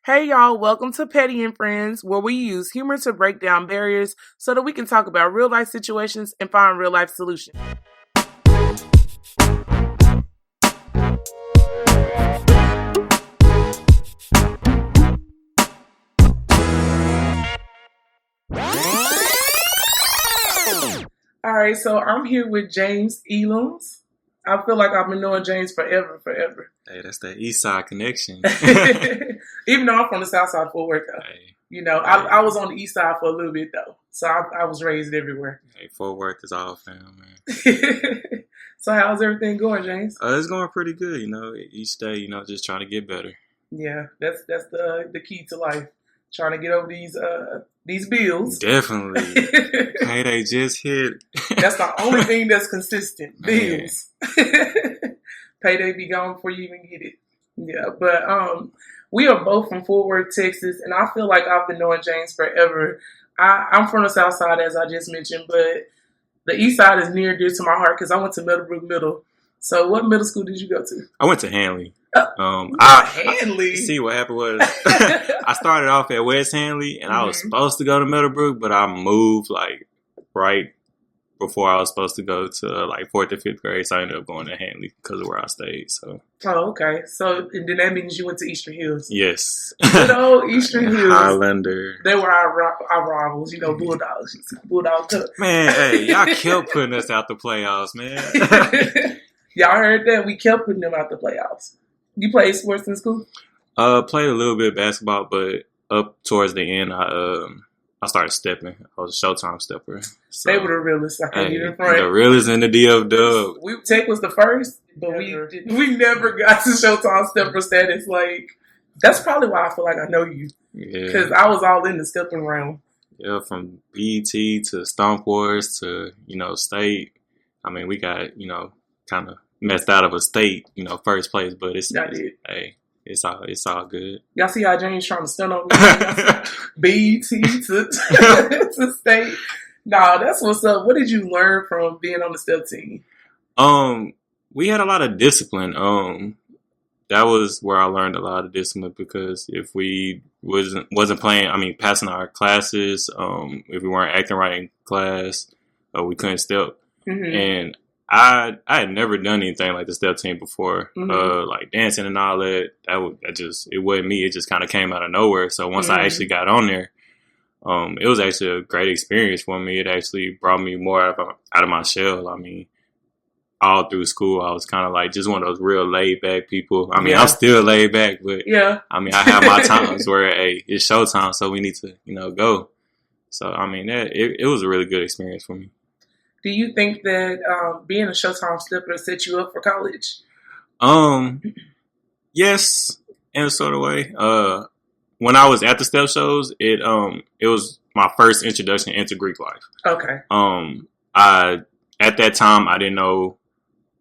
Hey y'all, welcome to Petty and Friends, where we use humor to break down barriers so that we can talk about real life situations and find real life solutions. Alright, so I'm here with James Elems. I feel like I've been knowing James forever. Hey, that's that Eastside connection. Even though I'm from the South Side of Fort Worth, though. Hey, you know, I was on the East Side for a little bit, though. So I was raised everywhere. hey, Fort Worth is all fam, man. So how's everything going, James? It's going pretty good, each day, just trying to get better. Yeah, that's the key to life. Trying to get over these bills. Definitely. Payday just hit. That's the only thing that's consistent. Bills. Payday be gone before you even get it. Yeah, but we are both from Fort Worth, Texas, and I feel like I've been knowing James forever. I'm from the South Side, as I just mentioned, but the East Side is near and dear to my heart because I went to Meadowbrook Middle. So what middle school did you go to? I went to Hanley. Hanley? See, what happened was I started off at West Hanley, and I was supposed to go to Meadowbrook, but I moved right before I was supposed to go to 4th and 5th grade, so I ended up going to Hanley because of where I stayed. So. Oh, okay. So then that means you went to Eastern Hills. Yes. Good old Eastern Hills. Highlander. They were our rivals, Bulldogs. Bulldogs. Man, hey, y'all kept putting us out the playoffs, man. Y'all heard that? We kept putting them out the playoffs. You played sports in school? Played a little bit of basketball, but up towards the end, I started stepping. I was a Showtime stepper. So, they were the realest. I can't get in front. The realest in the DF Dub. Tech was the first, but we never got to Showtime stepper status. That's probably why I feel like I know you. Yeah. Because I was all in the stepping realm. Yeah, from BET to Stomp Wars to, state. I mean, we got, kind of messed out of a state, first place, but it's all good. Y'all see how James trying to stun on me? BET to state. Nah, that's what's up. What did you learn from being on the step team? We had a lot of discipline. That was where I learned a lot of discipline because if we wasn't playing, passing our classes, if we weren't acting right in class, we couldn't step. Mm-hmm. And I had never done anything like the step team before, like dancing and all that. It wasn't me. It just kind of came out of nowhere. So once I actually got on there, it was actually a great experience for me. It actually brought me more out of my shell. I mean, all through school, I was kind of just one of those real laid back people. I mean, I'm still laid back, but I have my times where, hey, it's showtime, so we need to, go. So, it was a really good experience for me. Do you think that being a Showtime stepper set you up for college? Yes, in a sort of way. When I was at the step shows, it was my first introduction into Greek life. Okay. At that time I didn't know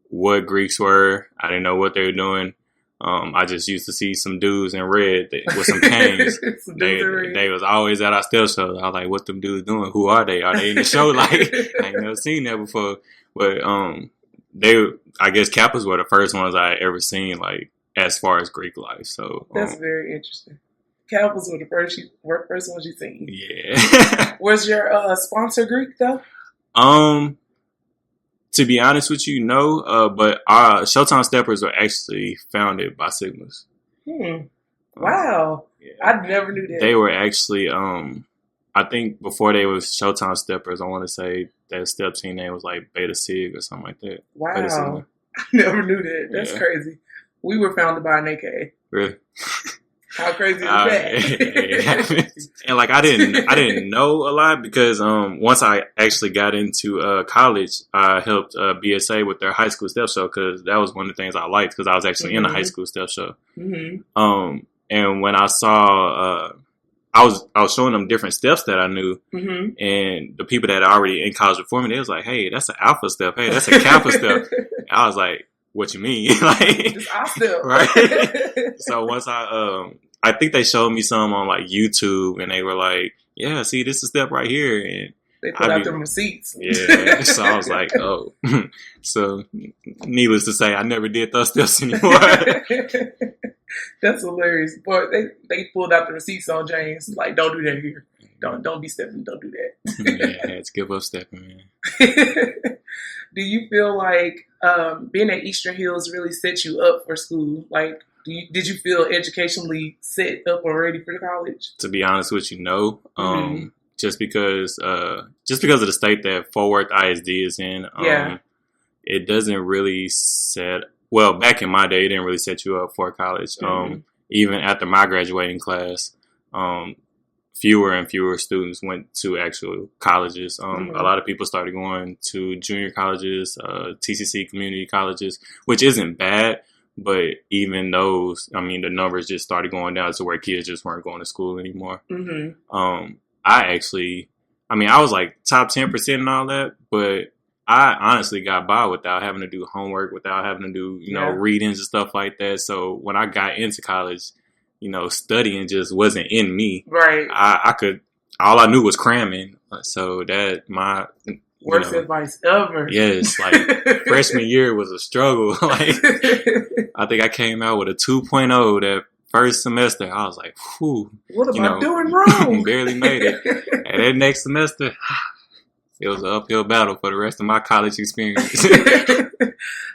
what Greeks were. I didn't know what they were doing. I just used to see some dudes in red with some canes. They was always at our step shows. I was like, what them dudes doing? Who are they? Are they in the show? I ain't never seen that before. But I guess Kappas were the first ones I had ever seen, as far as Greek life. So that's very interesting. Kappas were the first ones you seen. Yeah. Was your sponsor Greek though? To be honest with you, no. But our Showtime Steppers were actually founded by Sigmas. Wow. I never knew that. They were actually, I think before they was Showtime Steppers, I want to say that step team name was Beta Sig or something like that. Wow. I never knew that. That's crazy. We were founded by an AKA. Really? How crazy is that? And I didn't know a lot because once I actually got into college, I helped BSA with their high school step show because that was one of the things I liked because I was actually in a high school step show. Mm-hmm. And when I saw, I was showing them different steps that I knew, and the people that are already in college before me, they was like, "Hey, that's an alpha step. Hey, that's a kappa step." And I was like, what you mean? It's our step. Right? So once I think they showed me some on YouTube and they were like, yeah, see, this is a step right here. And they put out them receipts. Yeah. So I was like, oh. So needless to say, I never did those steps anymore. That's hilarious. Boy, they pulled out the receipts on James. Like, don't do that here. Don't be stepping. Don't do Yeah, I had to give up stepping, man. that. Do you feel like being at Eastern Hills really set you up for school? Like, did you feel educationally set up or ready for college? To be honest with you, no. Just because of the state that Fort Worth ISD is in, it doesn't really well, back in my day, it didn't really set you up for college. Even after my graduating class, fewer and fewer students went to actual colleges. A lot of people started going to junior colleges, TCC community colleges, which isn't bad. But even those, I mean, the numbers just started going down to where kids just weren't going to school anymore. I was like top 10% and all that, but I honestly got by without having to do homework, without having to do, readings and stuff like that. So when I got into college, studying just wasn't in me. Right. All I knew was cramming. So worst advice ever. Yes, like freshman year was a struggle. Like I think I came out with a 2.0 that first semester. I was like, whew. What am I doing wrong? Barely made it. And that next semester, it was an uphill battle for the rest of my college experience.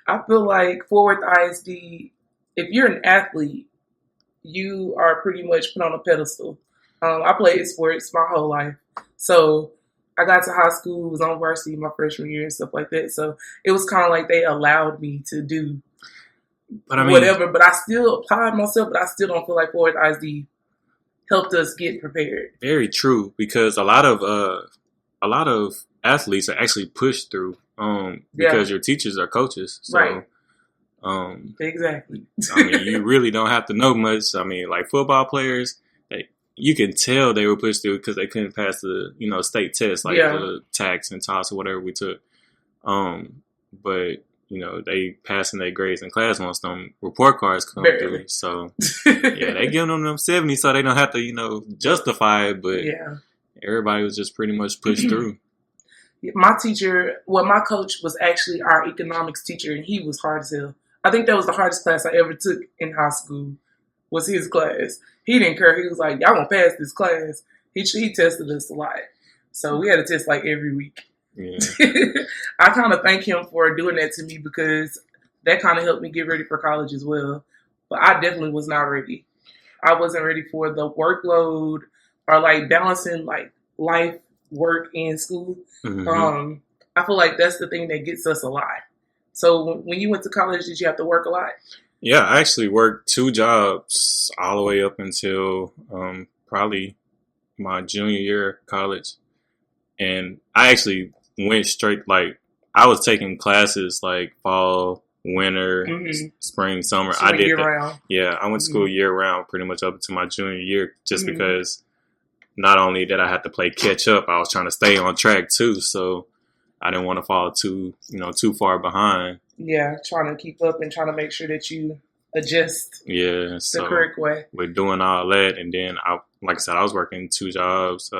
I feel like Fort Worth ISD, if you're an athlete, you are pretty much put on a pedestal. I played sports my whole life. So I got to high school, was on varsity my freshman year and stuff like that. So it was kind of like they allowed me to do whatever. But I still applied myself, but I still don't feel like Fort Worth ISD helped us get prepared. Very true, because a lot of athletes are actually pushed through because your teachers are coaches. So, right. Exactly. I mean, you really don't have to know much. I mean, like football players, you can tell they were pushed through because they couldn't pass the state test, like the tax and toss or whatever we took. But they passing their grades in class once them report cards come through. So they giving them 70 so they don't have to justify it. But everybody was just pretty much pushed through. My coach was actually our economics teacher, and he was hard as hell. I think that was the hardest class I ever took in high school, was his class. He didn't care. He was like, y'all gonna pass this class. He tested us a lot. So we had a test like every week. Yeah. I kind of thank him for doing that to me because that kind of helped me get ready for college as well. But I definitely was not ready. I wasn't ready for the workload or like balancing like life, work, and school. I feel like that's the thing that gets us a lot. So when you went to college, did you have to work a lot? Yeah, I actually worked 2 jobs all the way up until probably my junior year of college. And I actually went straight, like, I was taking classes like fall, winter, spring, summer. So I did year that. Round. Yeah, I went to school year round pretty much up until my junior year just because not only did I have to play catch up, I was trying to stay on track too. So I didn't want to fall too far behind. Yeah, trying to keep up and trying to make sure that you adjust the correct way. With doing all that, and then like I said, I was working 2 jobs.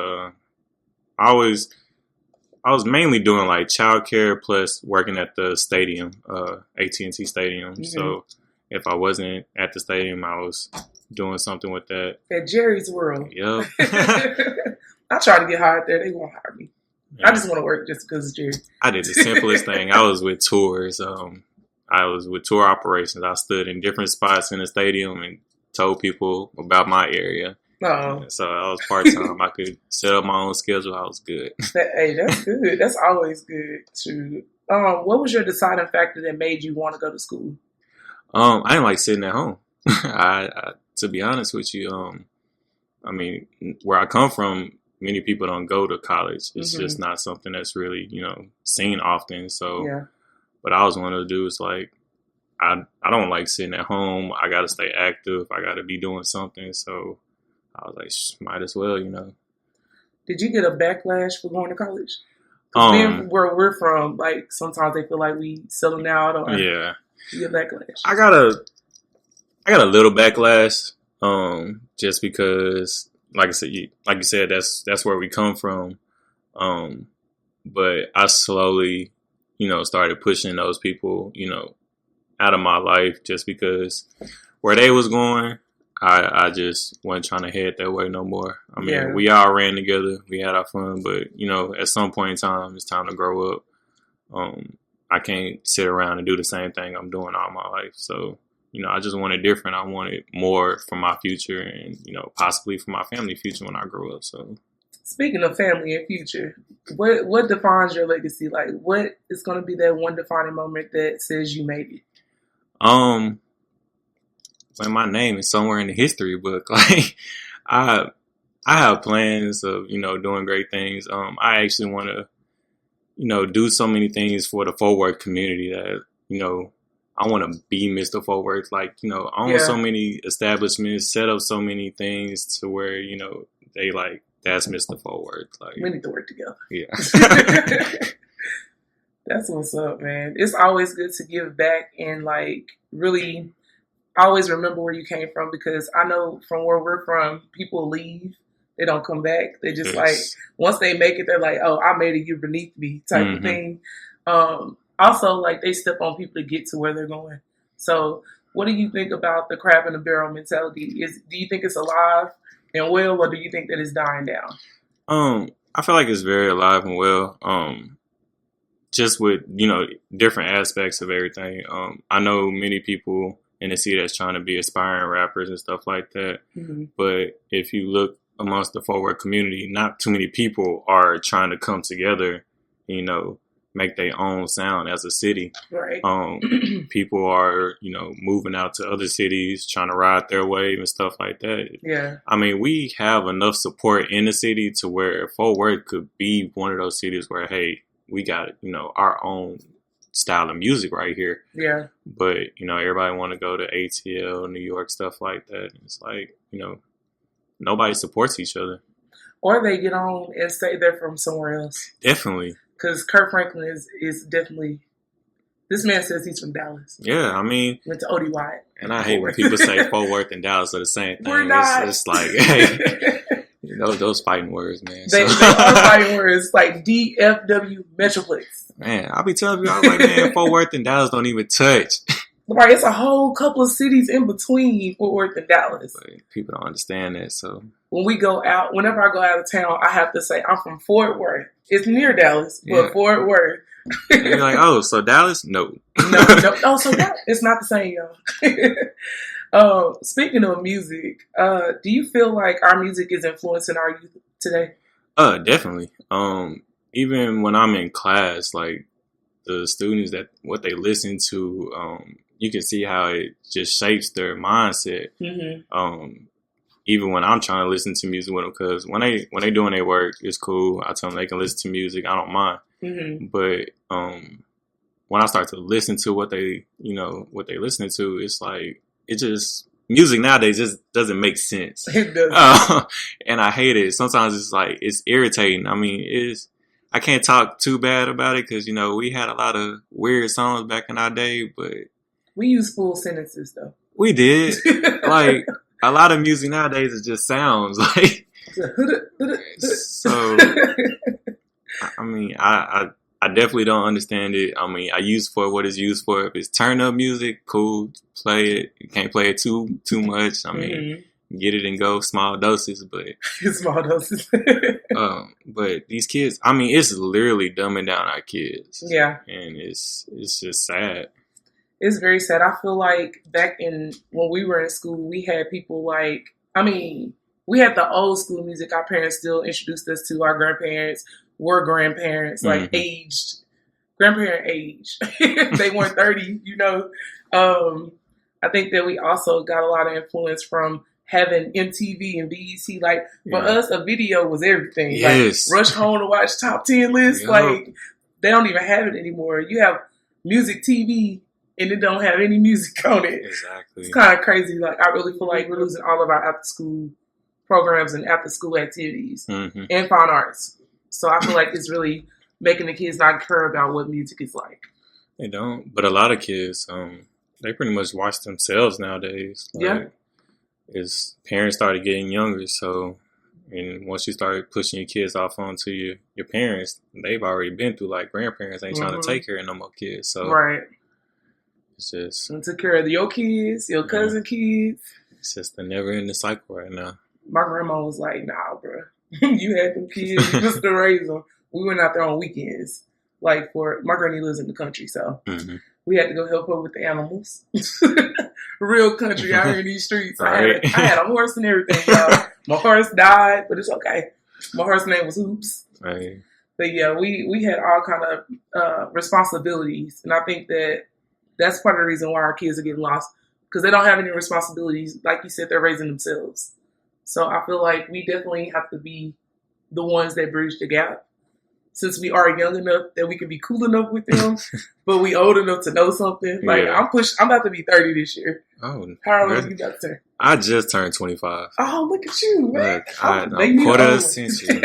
I was mainly doing like childcare plus working at the stadium, AT&T Stadium. So if I wasn't at the stadium, I was doing something with that. At Jerry's World. Yep. I try to get hired there. They won't hire me. Yeah. I just want to work just because it's Jerry. I did the simplest thing. I was with tours. I was with tour operations. I stood in different spots in the stadium and told people about my area. Oh. So I was part-time. I could set up my own schedule. I was good. Hey, that's good. That's always good. True. What was your deciding factor that made you want to go to school? I didn't like sitting at home. To be honest with you, I mean, where I come from, many people don't go to college. It's just not something that's really, seen often. So, but I was one of the dudes like, I don't like sitting at home. I got to stay active. I got to be doing something. So I was like, might as well, Did you get a backlash for going to college? Because where we're from, like, sometimes they feel like we selling out or you get backlash. I got a little backlash, just because, like you said, that's where we come from. But I slowly, started pushing those people, out of my life just because where they was going, I just wasn't trying to head that way no more. I mean, Yeah. we all ran together. We had our fun. But, at some point in time, it's time to grow up. I can't sit around and do the same thing I'm doing all my life. So, I just wanted different. I wanted more for my future and, possibly for my family future when I grow up. So, speaking of family and future, what defines your legacy? Like, what is going to be that one defining moment that says you made it? When my name is somewhere in the history book, like I have plans of, doing great things. I actually want to, do so many things for the Fort Worth community that, I want to be Mr. Fort Worth. Like, own so many establishments, set up so many things to where, they like, that's Mr. Fort Worth. Like, we need to work together. Yeah. That's what's up, man. It's always good to give back and like really always remember where you came from, because I know from where we're from, people leave. They don't come back. They just like, once they make it, they're like, oh, I made it, you're beneath me type of thing. Also, like, they step on people to get to where they're going. So what do you think about the crab in the barrel mentality? Do you think it's alive and well, or do you think that it's dying down? I feel like it's very alive and well. Just with, different aspects of everything. I know many people in the city that's trying to be aspiring rappers and stuff like that. Mm-hmm. But if you look amongst the Fort Worth community, not too many people are trying to come together, make their own sound as a city. Right. People are, moving out to other cities, trying to ride their wave and stuff like that. Yeah. I mean, we have enough support in the city to where Fort Worth could be one of those cities where, hey, we got, our own style of music right here. Yeah. But, everybody want to go to ATL, New York, stuff like that. It's like, nobody supports each other. Or they get on and say they're from somewhere else. Definitely. Because Kurt Franklin is definitely, this man says he's from Dallas. Yeah, I mean. Went to OD White. And I hate when people say Fort Worth and Dallas are the same thing. We're not. It's like, hey. Those fighting words, man. They are fighting words, like DFW Metroplex. Man, I'll be telling you, I was like, man, Fort Worth and Dallas don't even touch. Right, it's a whole couple of cities in between Fort Worth and Dallas. But people don't understand that, so. When we go out, whenever I go out of town, I have to say, I'm from Fort Worth. It's near Dallas, but Fort Worth. And you're like, oh, so Dallas? No. No. Oh, so it's not the same, y'all. Speaking of music, do you feel like our music is influencing our youth today? Definitely. Even when I'm in class, like the students what they listen to, you can see how it just shapes their mindset. Mm-hmm. Even when I'm trying to listen to music with them, because when they doing their work, it's cool. I tell them they can listen to music. I don't mind. Mm-hmm. But when I start to listen to what they listening to, it's like, it just, music nowadays just doesn't make sense. It doesn't. And I hate it. Sometimes it's like, it's irritating. I mean, I can't talk too bad about it because, we had a lot of weird songs back in our day, but. We use full sentences, though. We did. Like, a lot of music nowadays, it just sounds like. So, I mean, I definitely don't understand it. I mean, I use for what it's used for. If it's turn up music, cool, play it. You can't play it too much. I mean, get it and go, small doses, but small doses. But these kids, I mean, it's literally dumbing down our kids. Yeah, and it's just sad. It's very sad. I feel like back when we were in school, we had people like, I mean, we had the old school music our parents still introduced us to. Our grandparents were grandparents, like aged, grandparent age. They weren't 30, I think that we also got a lot of influence from having MTV and BET. Like, for us, a video was everything. Yes. Like, rush home to watch top 10 lists. Yep. Like, they don't even have it anymore. You have music TV, and it don't have any music on it. Exactly. It's kind of crazy. Like, I really feel like we're losing all of our after-school programs and after-school activities and fine arts. So I feel like it's really making the kids not care about what music is like. They don't. But a lot of kids, they pretty much watch themselves nowadays. Like, as parents started getting younger, so, and once you start pushing your kids off onto your parents, they've already been through, like, grandparents ain't trying to take care of no more kids. So right. It's just and took care of your kids, your cousin kids. It's just a never-ending cycle right now. My grandma was like, "Nah, bro, you had them kids, you just to raise them." We went out there on weekends. Like my granny lives in the country, so we had to go help her with the animals. Real country out here in these streets. Right. I had a horse and everything, y'all. My horse died, but it's okay. My horse's name was Hoops. Right. But yeah, we had all kind of responsibilities, and I think that's part of the reason why our kids are getting lost, because they don't have any responsibilities. Like you said, they're raising themselves. So I feel like we definitely have to be the ones that bridge the gap, since we are young enough that we can be cool enough with them, but we old enough to know something. Like I'm about to be 30 this year. Oh, how old are you about to turn? I just turned 25. Oh, look at you, man! I'm quarter century.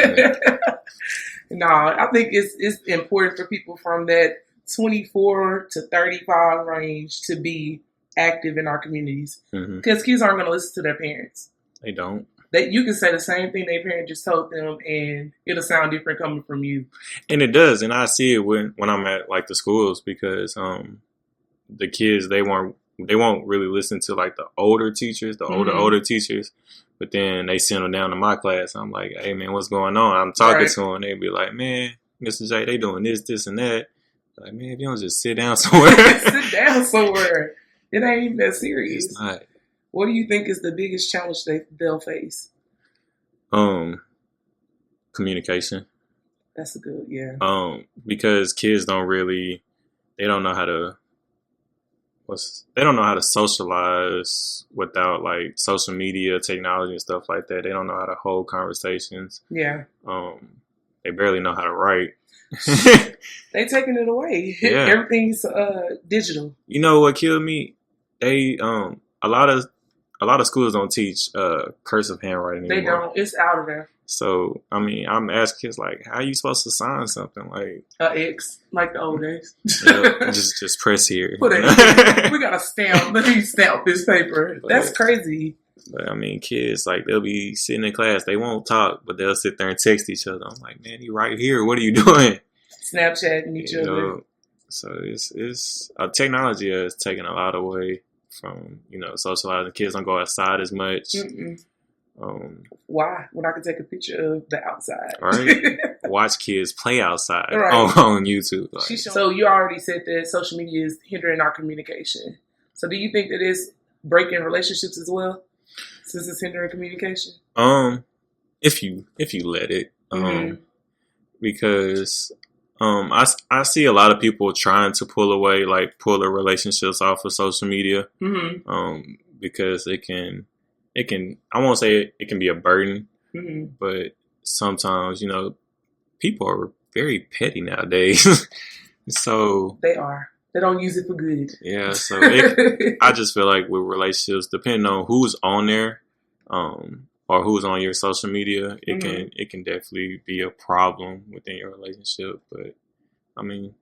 No, I think it's important for people from that 24 to 35 range to be active in our communities, because kids aren't going to listen to their parents. They don't. That you can say the same thing their parent just told them, and it'll sound different coming from you. And it does, and I see it when I'm at like the schools, because the kids they won't really listen to like the older teachers, the older teachers, but then they send them down to my class. I'm like, hey man, what's going on? I'm talking to them, they be like, man, Mr. J, they doing this, and that. Like, man, if you don't just sit down somewhere, sit down somewhere. It ain't even that serious. It's not. What do you think is the biggest challenge they'll face? Communication. That's a good, yeah. Because kids don't know how to socialize without like social media, technology, and stuff like that. They don't know how to hold conversations. Yeah. They barely know how to write. They taking it away. Yeah. Everything's digital. You know what killed me? They a lot of schools don't teach cursive handwriting anymore. They don't. It's out of there. So, I mean, I'm asking kids, like, how are you supposed to sign something? Like X, like the old days. just press here. We got to stamp. Let me stamp this paper. That's crazy. But, I mean, kids, like, they'll be sitting in class. They won't talk, but they'll sit there and text each other. I'm like, man, you right here. What are you doing? Snapchatting each other. So, it's technology has taken a lot away from, socializing. Kids don't go outside as much. Why? When I can take a picture of the outside. Right. Watch kids play outside on YouTube. Like. So you already said that social media is hindering our communication. So do you think that it's breaking relationships as well, since it's hindering communication? If you let it. Because I see a lot of people trying to pull their relationships off of social media. Because it can, I won't say it can be a burden, but sometimes, people are very petty nowadays. So they are. They don't use it for good. Yeah. So I just feel like with relationships, depending on who's on there, or who's on your social media, it can definitely be a problem within your relationship. But I mean,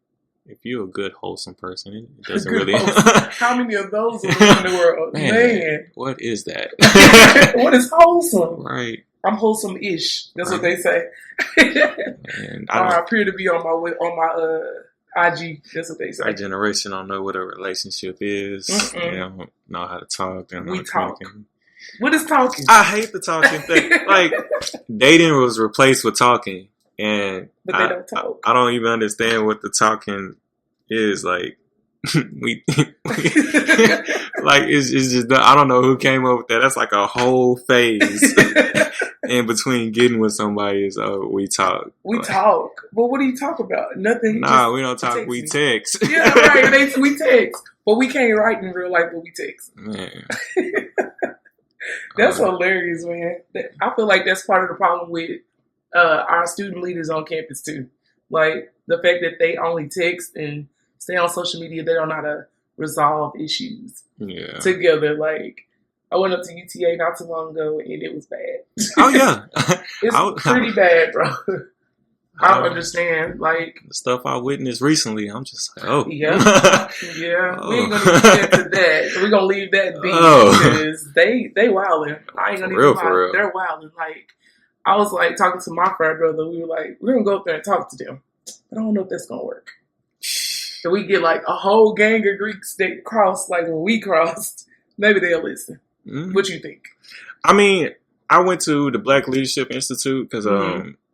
if you're a good, wholesome person, it doesn't really. How many of those are in the world? Man. What is that? What is wholesome? Right. I'm wholesome-ish. That's what they say. Man, I appear to be on my IG. That's what they say. Our generation don't know what a relationship is. They don't know how to talk. We talk. What is talking? I hate the talking thing. Like, dating was replaced with talking. But they don't talk. I don't even understand what the talking is. Like, it's just, I don't know who came up with that. That's like a whole phase in between getting with somebody is, we talk. We talk. But what do you talk about? Nothing. Nah, we don't talk. We text. Yeah, right. We text. But we can't write in real life, but we text. Man. That's hilarious, man. I feel like that's part of the problem with our student leaders on campus too. Like the fact that they only text and stay on social media, they don't know how to resolve issues together. Like I went up to UTA not too long ago and it was bad. Oh yeah. It's pretty bad, bro. I don't understand. Like the stuff I witnessed recently, I'm just like, oh. Yeah. Oh. We ain't gonna get into that. We're gonna leave that be because they wildin'. I ain't gonna even lie. They're wildin'. Like I was like talking to my frat brother. We were like, we're gonna go up there and talk to them. But I don't know if that's gonna work. and we get like a whole gang of Greeks that cross like when we crossed, maybe they'll listen. Mm-hmm. What you think? I mean, I went to the Black Leadership Institute because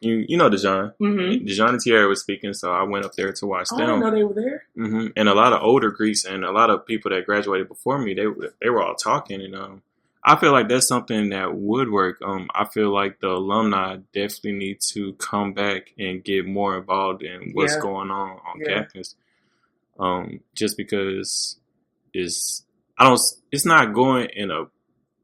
you know Dejan. Mm-hmm. Dejan and Tierra was speaking, so I went up there to watch them. I didn't know they were there. Mm-hmm. And a lot of older Greeks and a lot of people that graduated before me, they were all talking, and I feel like that's something that would work. I feel like the alumni definitely need to come back and get more involved in what's going on campus. Just because it's not going in a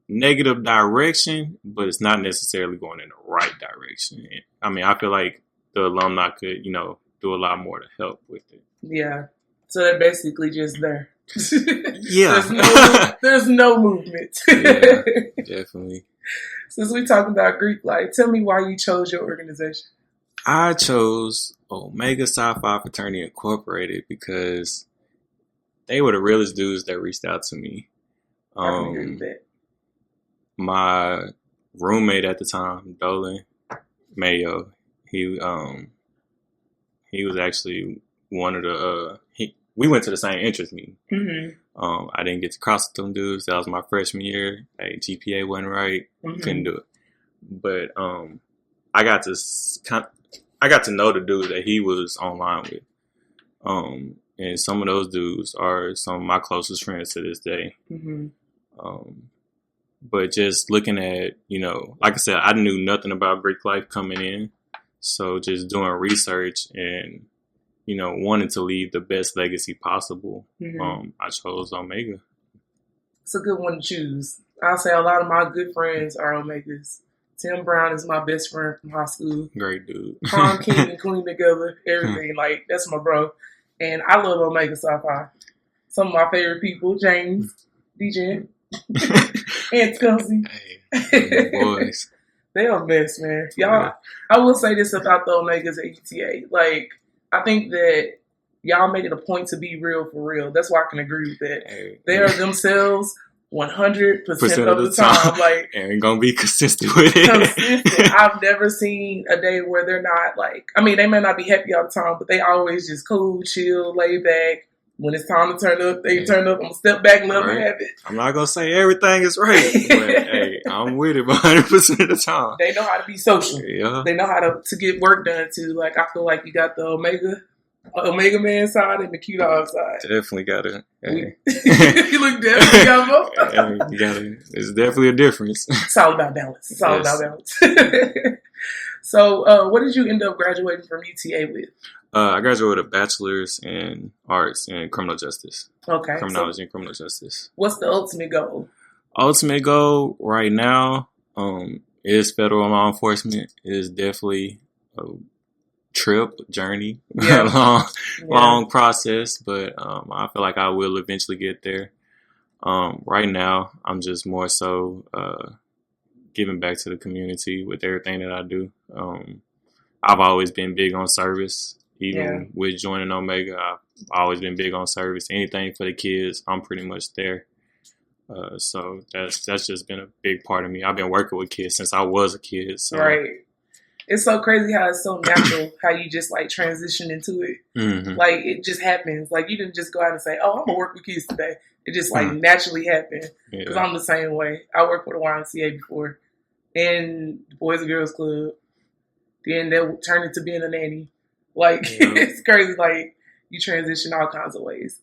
negative direction, but it's not necessarily going in the right direction. I mean, I feel like the alumni could, do a lot more to help with it. Yeah. So they're basically just there. Yeah. There's no movement. Yeah, definitely. Since we talking about Greek life, tell me why you chose your organization. I chose Omega Psi Phi Fraternity Incorporated because they were the realest dudes that reached out to me. I can hear you that. My roommate at the time, Dolan Mayo, he was actually one of the we went to the same interest meeting. Mm-hmm. I didn't get to cross with them dudes. That was my freshman year. Hey, GPA wasn't right. Mm-hmm. Couldn't do it. But I got to know the dude that he was online with. And some of those dudes are some of my closest friends to this day. Mm-hmm. But just looking at, like I said, I knew nothing about Greek life coming in. So just doing research and, wanting to leave the best legacy possible, I chose Omega. It's a good one to choose. I'll say a lot of my good friends are Omegas. Tim Brown is my best friend from high school. Great dude. Prom king and queen together, everything. Like, that's my bro. And I love Omega Psi Phi. Some of my favorite people, James, DJ, and Kelsey. Hey, boys. They are best, man. Y'all, I will say this about the Omegas at UTA. Like, I think that y'all make it a point to be real for real. That's why I can agree with that. Hey, they are themselves 100% of the time. Like, and gonna be consistent with it. Consistent. I've never seen a day where they're not like, I mean, they may not be happy all the time, but they always just cool, chill, lay back. When it's time to turn up, they turn up. I'm going to step back and let them have it. I'm not going to say everything is right, but hey, I'm with it 100% of the time. They know how to be social. Yeah. They know how to get work done too. Like, I feel like you got the Omega Man side and the Q Dog side. Definitely got it. Hey. You look definitely got both. You got it. There's definitely a difference. It's all about balance. It's all about balance. So, what did you end up graduating from UTA with? I graduated with a bachelor's in arts and criminal justice. Okay. Criminology and criminal justice. What's the ultimate goal? Ultimate goal right now is federal law enforcement. It is definitely a journey, long process, but I feel like I will eventually get there. Right now, I'm just more so giving back to the community with everything that I do. I've always been big on service. Even with joining Omega, I've always been big on service. Anything for the kids, I'm pretty much there. So that's just been a big part of me. I've been working with kids since I was a kid. So. Right. It's so crazy how it's so natural how you just like transition into it. Mm-hmm. Like it just happens. Like you didn't just go out and say, "Oh, I'm gonna work with kids today." It just like naturally happened. Because I'm the same way. I worked with a YMCA before, and the Boys and Girls Club. Then they'll turn into being a nanny. Like, it's crazy. Like, you transition all kinds of ways.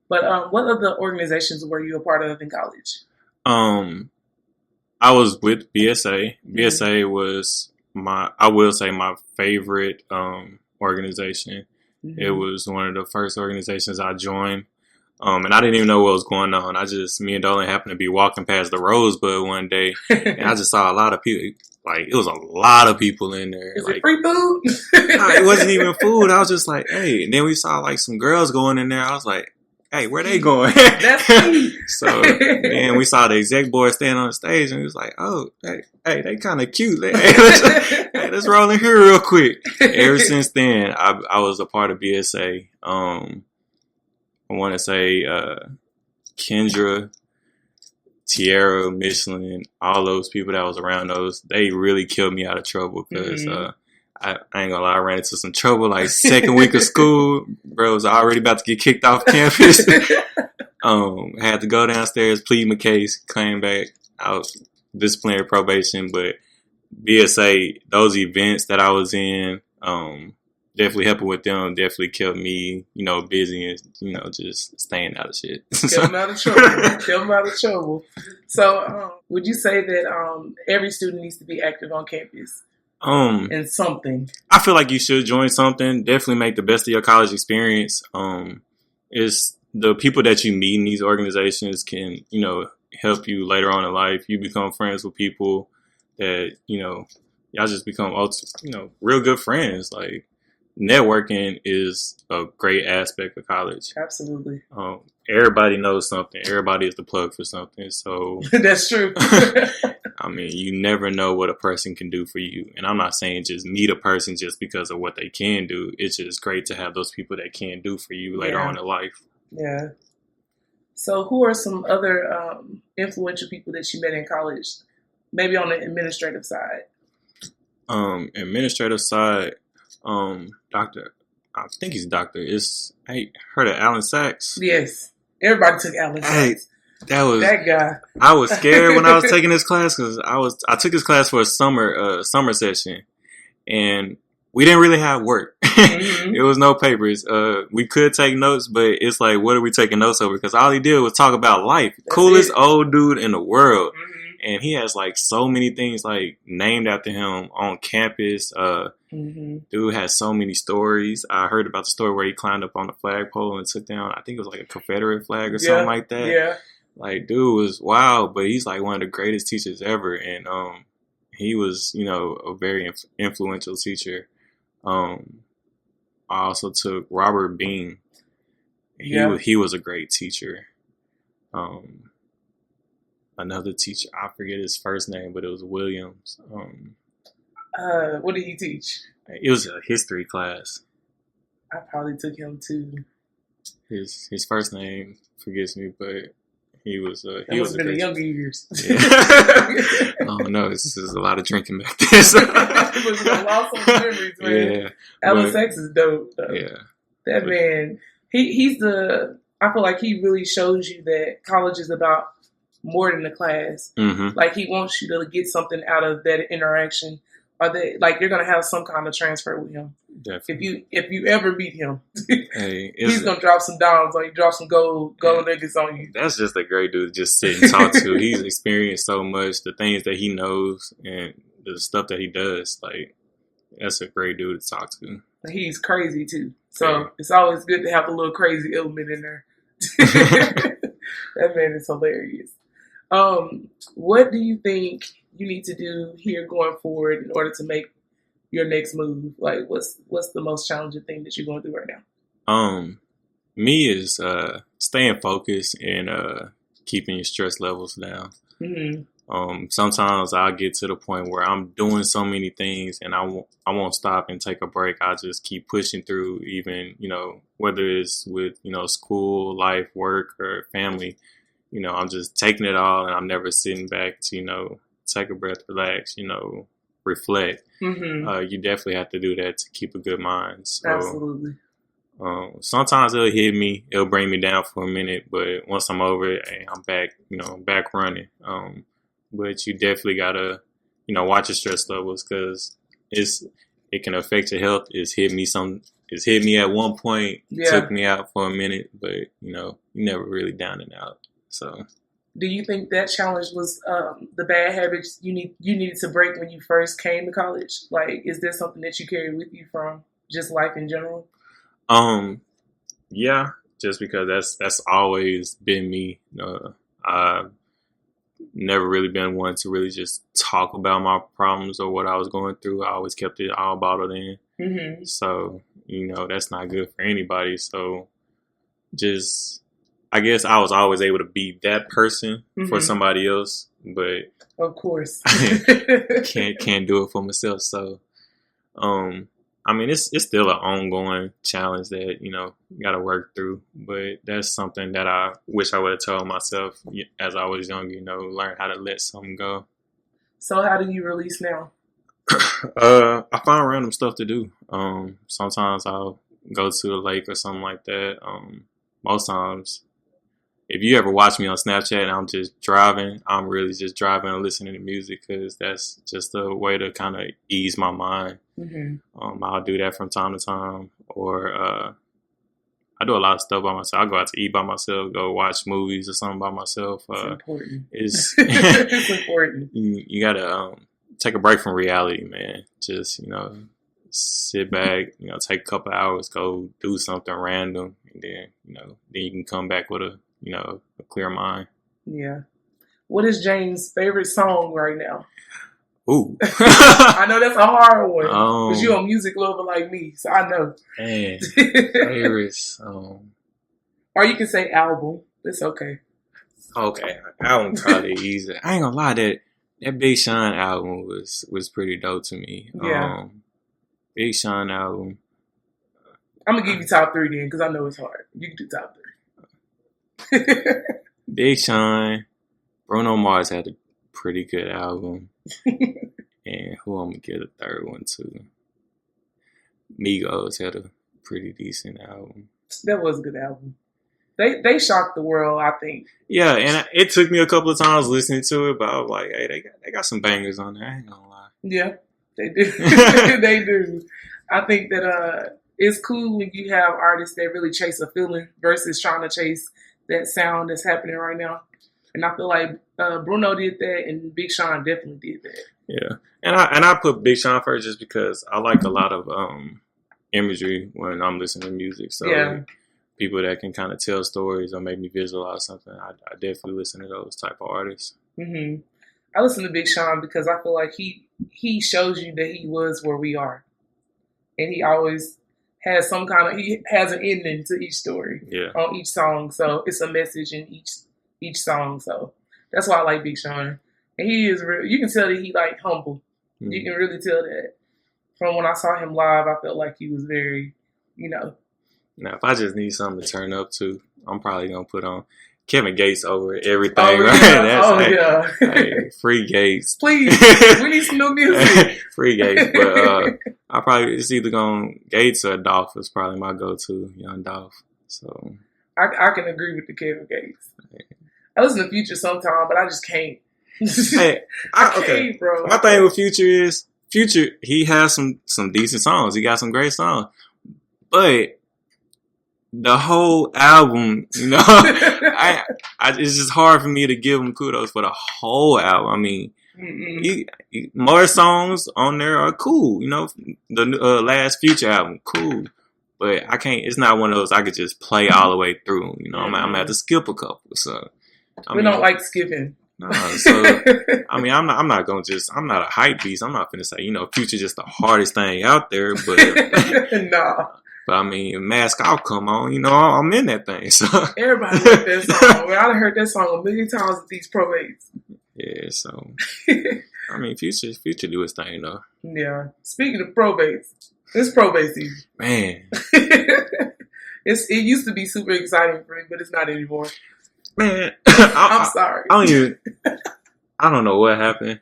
But what other organizations were you a part of in college? I was with BSA. Mm-hmm. BSA was my favorite organization. Mm-hmm. It was one of the first organizations I joined. And I didn't even know what was going on. Me and Dolan happened to be walking past the Rosebud one day, and I just saw a lot of people. Like, it was a lot of people in there. Is like, it free food? No, it wasn't even food. I was just like, hey. And then we saw, like, some girls going in there. I was like, hey, where they going? That's me. So, then we saw the exec board standing on the stage, and we was like, oh, hey, they kind of cute. Let's roll in here real quick. Ever since then, I was a part of BSA. I want to say Kendra, Tierra, Michelin, all those people that was around those, they really killed me out of trouble because I ain't gonna lie, I ran into some trouble like second week of school. Bro was already about to get kicked off campus. Had to go downstairs, plead my case, came back. I was disciplinary probation, but BSA, those events that I was in, definitely helping with them, definitely kept me, busy and, just staying out of shit. Kept them out of trouble. Kept them out of trouble. So, would you say that every student needs to be active on campus? In something. I feel like you should join something. Definitely make the best of your college experience. It's the people that you meet in these organizations can, help you later on in life. You become friends with people that, y'all just become, real good friends. Like, networking is a great aspect of college. Absolutely. Everybody knows something. Everybody is the plug for something. So that's true. I mean, you never know what a person can do for you. And I'm not saying just meet a person just because of what they can do. It's just great to have those people that can do for you later on in life. Yeah. So who are some other influential people that you met in college? Maybe on the administrative side. Administrative side, Dr. I think he's Dr. I heard of Alan Sachs. Yes. Everybody took Alan Sachs. That guy. I was scared when I was taking this class because I took this class for a summer session, and we didn't really have work. Mm-hmm. It was no papers. We could take notes, but it's like, what are we taking notes over? Because all he did was talk about life. That's coolest old dude in the world. Mm-hmm. And he has like so many things like named after him on campus. Dude has so many stories. I heard about the story where he climbed up on the flagpole and took down, I think it was like a Confederate flag or something like that. Yeah. Like, dude was wild, but he's like one of the greatest teachers ever. And he was, a very influential teacher. I also took Robert Bean. He was a great teacher. Another teacher, I forget his first name, but it was Williams. What did he teach? It was a history class. I probably took him too. His first name forgets me, but he was that was in the younger years. Yeah. Oh no, this is a lot of drinking back then. So. It was a lost some memories, man. Yeah, Alan Sachs is dope, though. Yeah, that man. He's the. I feel like he really shows you that college is about more than the class. Mm-hmm. Like, he wants you to get something out of that interaction, or that, like, you're gonna have some kind of transfer with him. Definitely. If you ever meet him, he's gonna drop some dimes on you, drop some gold nuggets on you. That's just a great dude to just sit and talk to. He's experienced so much, the things that he knows and the stuff that he does. Like, that's a great dude to talk to. He's crazy too, so it's always good to have a little crazy element in there. That man is hilarious. What do you think you need to do here going forward in order to make your next move? Like, what's the most challenging thing that you're going to do right now? Me is staying focused and keeping your stress levels down. Mm-hmm. Sometimes I'll get to the point where I'm doing so many things and I won't stop and take a break. I just keep pushing through, even, whether it's with, school, life, work, or family. I'm just taking it all and I'm never sitting back to, take a breath, relax, reflect. Mm-hmm. You definitely have to do that to keep a good mind. So, absolutely. Sometimes it'll hit me, it'll bring me down for a minute, but once I'm over it, I'm back, back running. But you definitely gotta, watch your stress levels because it can affect your health. It's hit me at one point, took me out for a minute, but you never really down and out. So, do you think that challenge was the bad habits you needed to break when you first came to college? Like, is there something that you carry with you from just life in general? Yeah, just because that's always been me. I've never really been one to really just talk about my problems or what I was going through. I always kept it all bottled in. Mm-hmm. So, that's not good for anybody. So, I guess I was always able to be that person for somebody else, but of course can't do it for myself. So, it's still an ongoing challenge that you got to work through. But that's something that I wish I would have told myself as I was younger. Learn how to let something go. So, how do you release now? I find random stuff to do. Sometimes I'll go to the lake or something like that. Most times, if you ever watch me on Snapchat and I'm just driving, I'm really just driving and listening to music because that's just a way to kind of ease my mind. Mm-hmm. I'll do that from time to time, or I do a lot of stuff by myself. I go out to eat by myself, go watch movies or something by myself. It's important. It's important. You gotta take a break from reality, man. Just sit back, take a couple hours, go do something random, and then then you can come back with a clear mind. Yeah. What is James' favorite song right now? Ooh. I know that's a hard one. Because you're a music lover like me, so I know. Man. Favorite song. Or you can say album. It's okay. Okay. Album probably easy. I ain't gonna lie, that Big Sean album was pretty dope to me. Yeah. Big Sean album. I'm gonna give you top 3 then, because I know it's hard. You can do top 3. Big Sean, Bruno Mars had a pretty good album. And who I'm gonna get a third one to? Migos had a pretty decent album. That was a good album. They shocked the world, I think. Yeah, and it took me a couple of times listening to it, but I was like, hey, they got some bangers on there. I ain't gonna lie. Yeah, they do. They do. I think that it's cool when you have artists that really chase a feeling versus trying to chase that sound that's happening right now. And I feel like Bruno did that, and Big Sean definitely did that. Yeah, and I put Big Sean first just because I like a lot of imagery when I'm listening to music. So people that can kind of tell stories or make me visualize something, I definitely listen to those type of artists. Mm-hmm. I listen to Big Sean because I feel like he shows you that he was where we are, and he always has he has an ending to each story on each song. So it's a message in each song. So that's why I like Big Sean. And he is real. You can tell that he humble. Mm-hmm. You can really tell that. From when I saw him live, I felt like he was very, Now, if I just need something to turn up to, I'm probably going to put on Kevin Gates over everything, right? Yeah. Hey, free Gates. Please. We need some new music. Free Gates. But it's either going Gates or Dolph is probably my go-to, Young Dolph. So I can agree with the Kevin Gates. I listen to Future sometime, but I just can't. Hey, I can't, bro. My thing with Future is he has some decent songs. He got some great songs, but the whole album, it's just hard for me to give him kudos for the whole album. I mean, more songs on there are cool. The last Future album, cool. But I can't. It's not one of those I could just play all the way through. I'm gonna have to skip a couple. So we don't like skipping. No, so I'm not a hype beast. I'm not gonna say Future just the hardest thing out there, but nah. But I mean, Mask Off come on, I'm in that thing. So everybody like that song. I heard that song a million times with these probates. Yeah, so I mean, Future do his thing though. Yeah. Speaking of probates, it's probate season. Man, it used to be super exciting for me, but it's not anymore. Man, I'm sorry. I don't know what happened.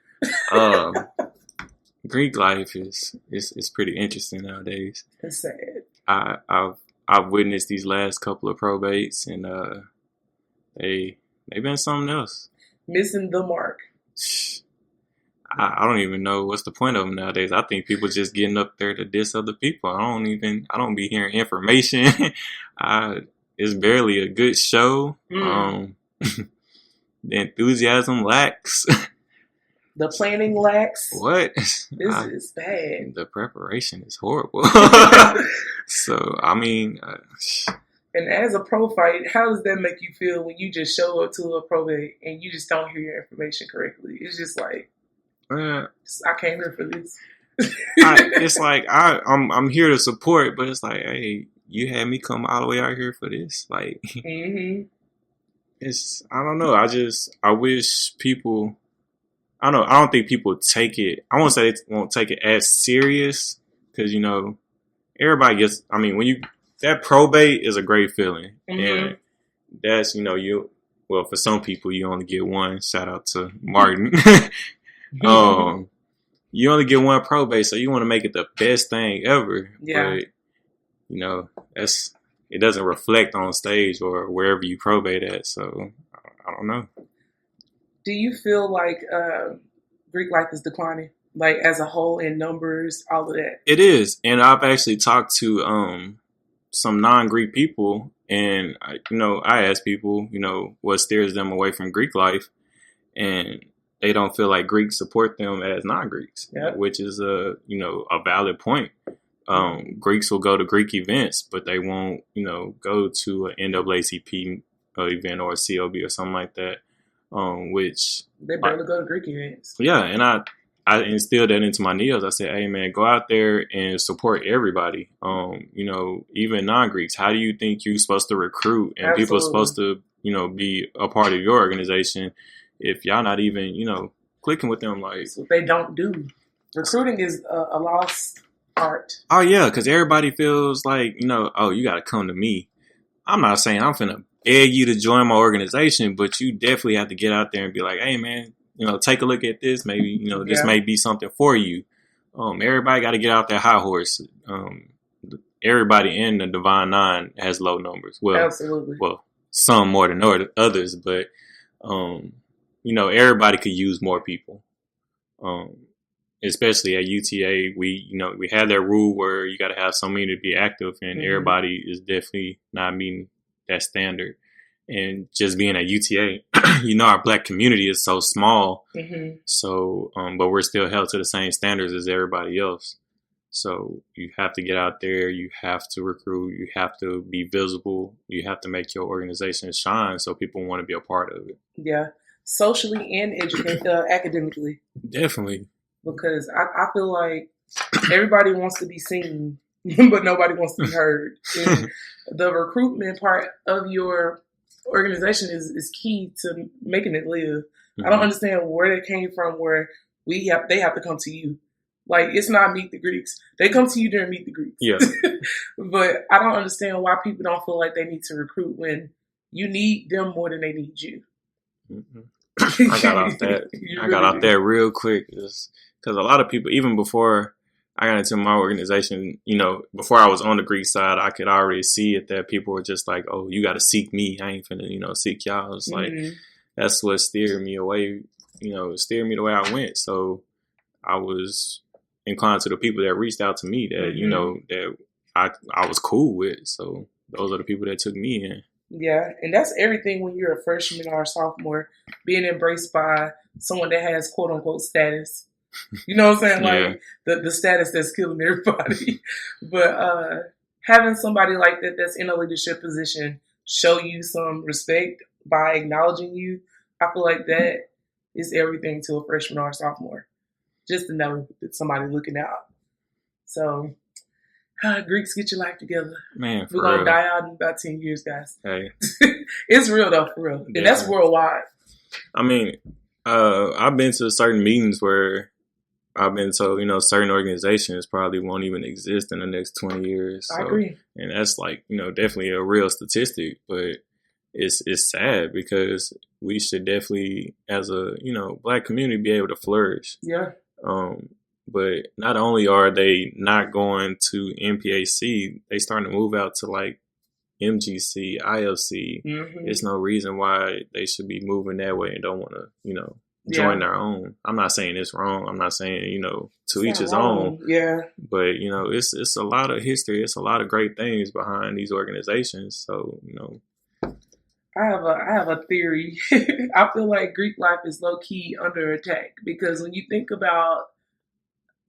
Greek life is pretty interesting nowadays. It's sad. I've witnessed these last couple of probates, and they've been something else. Missing the mark. I don't even know what's the point of them nowadays. I think people just getting up there to diss other people. I don't be hearing information. It's barely a good show. The enthusiasm lacks. The planning lacks. What? This is bad. The preparation is horrible. So, I mean... and as a pro fight, how does that make you feel when you just show up to a probate and you just don't hear your information correctly? It's just like, I came here for this. It's like, I'm here to support, but it's like, hey, you had me come all the way out here for this? Like, it's, I don't know. I wish people... I don't think people take it. I won't say they won't take it as serious because everybody gets. I mean, that probate is a great feeling, and that's for some people you only get one. Shout out to Martin. you only get one probate, so you want to make it the best thing ever. Yeah. But you know, it doesn't reflect on stage or wherever you probate at. So I don't know. Do you feel like Greek life is declining, like as a whole in numbers, all of that? It is, and I've actually talked to some non-Greek people, and I ask people, what steers them away from Greek life, and they don't feel like Greeks support them as non-Greeks, Yep. which is a valid point. Greeks will go to Greek events, but they won't, go to an NAACP event or a COB or something like that. Which they barely go to Greek events. Yeah, and I instilled that into my neos. I said, hey man, go out there and support everybody. Even non-Greeks. How do you think you're supposed to recruit and Absolutely. people are supposed to, be a part of your organization if y'all not even, clicking with them? Like, that's what they don't do. Recruiting is a lost art. Oh yeah, because everybody feels like, oh, you got to come to me. I'm not saying I'm finna beg you to join my organization, but you definitely have to get out there and be like, hey man, take a look at this. Maybe, this may be something for you. Everybody got to get out their high horse. Everybody in the Divine Nine has low numbers. Well, absolutely. Well, some more than others, but, everybody could use more people. Especially at UTA, we had that rule where you got to have so many to be active, and everybody is definitely not meeting that standard. And just being at UTA, our Black community is so small. Mm-hmm. So, but we're still held to the same standards as everybody else. So you have to get out there. You have to recruit. You have to be visible. You have to make your organization shine so people want to be a part of it. Yeah, socially and academically. Definitely. Because I feel like everybody wants to be seen, but nobody wants to be heard. And the recruitment part of your organization is key to making it live. Mm-hmm. I don't understand where they came from, where they have to come to you. Like, it's not Meet the Greeks. They come to you during Meet the Greeks. Yeah. But I don't understand why people don't feel like they need to recruit when you need them more than they need you. Mm-hmm. I got off that. Off that real quick. Because a lot of people, even before I got into my organization, before I was on the Greek side, I could already see it that people were just like, oh, you got to seek me. I ain't finna, seek y'all. It's like, that's what steered me away, steered me the way I went. So I was inclined to the people that reached out to me that, that I was cool with. So those are the people that took me in. Yeah. And that's everything when you're a freshman or a sophomore, being embraced by someone that has quote unquote status. You know what I'm saying? Like the status that's killing everybody. But having somebody like that that's in a leadership position show you some respect by acknowledging you, I feel like that is everything to a freshman or a sophomore. Just to know that somebody's looking out. So, Greeks, get your life together. Man, we're going to die out in about 10 years, guys. Hey. It's real, though, for real. Definitely. And that's worldwide. I mean, I've been to certain meetings where I've been told, certain organizations probably won't even exist in the next 20 years. So, I agree. And that's like, definitely a real statistic, but it's sad because we should definitely, as a, Black community, be able to flourish. Yeah. But not only are they not going to MPAC, they starting to move out to like MGC, IFC. Mm-hmm. There's no reason why they should be moving that way and don't want to, join their own. I'm not saying it's wrong. I'm not saying, to each his own. Yeah. But, it's a lot of history. It's a lot of great things behind these organizations. So, I have a theory. I feel like Greek life is low key under attack because when you think about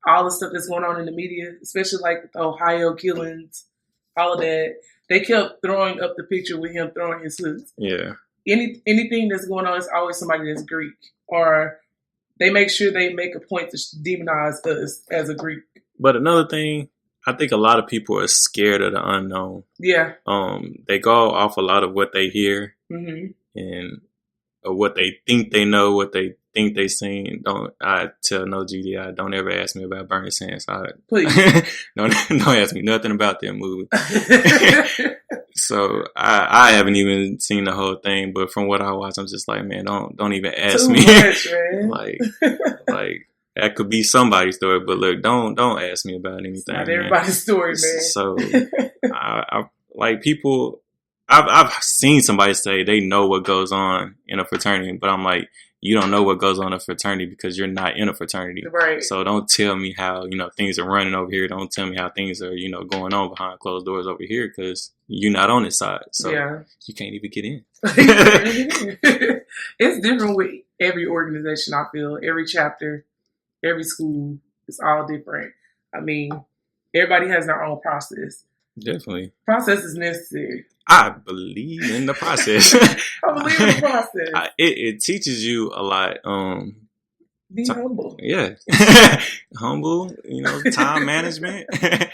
all the stuff that's going on in the media, especially like the Ohio killings, all of that, they kept throwing up the picture with him throwing his hoods. Yeah. Anything that's going on is always somebody that's Greek, or they make sure they make a point to demonize us as a Greek. But another thing, I think a lot of people are scared of the unknown. Yeah. They go off a lot of what they hear and what they think they know, what they think they seen. I tell no GDI, don't ever ask me about Bernie Sanders. Please. don't ask me nothing about that movie. So I haven't even seen the whole thing, but from what I watch, I'm just like, man, don't even ask me. Too much, man. like that could be somebody's story. But look, don't ask me about anything. Not everybody's story, man. So, I like people. I've seen somebody say they know what goes on in a fraternity, but I'm like, you don't know what goes on in a fraternity because you're not in a fraternity. Right. So don't tell me how, things are running over here. Don't tell me how things are, going on behind closed doors over here because you're not on this side. So you can't even get in. It's different with every organization, I feel. Every chapter, every school, it's all different. I mean, everybody has their own process. Definitely. Process is necessary. I believe in the process. I believe in the process. It teaches you a lot. Be humble. Yeah. Humble, time management. Time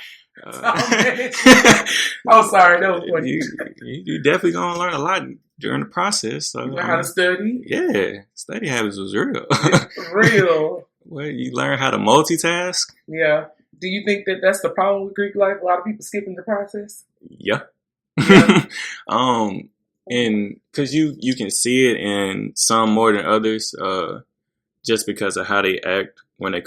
management. Oh, sorry. That was funny. You definitely going to learn a lot during the process. So, you learn how to study? Yeah. Study habits was real. Real. Well, you learn how to multitask. Yeah. Do you think that that's the problem with Greek life? A lot of people skipping the process? Yeah. And because you can see it in some more than others, just because of how they act when they,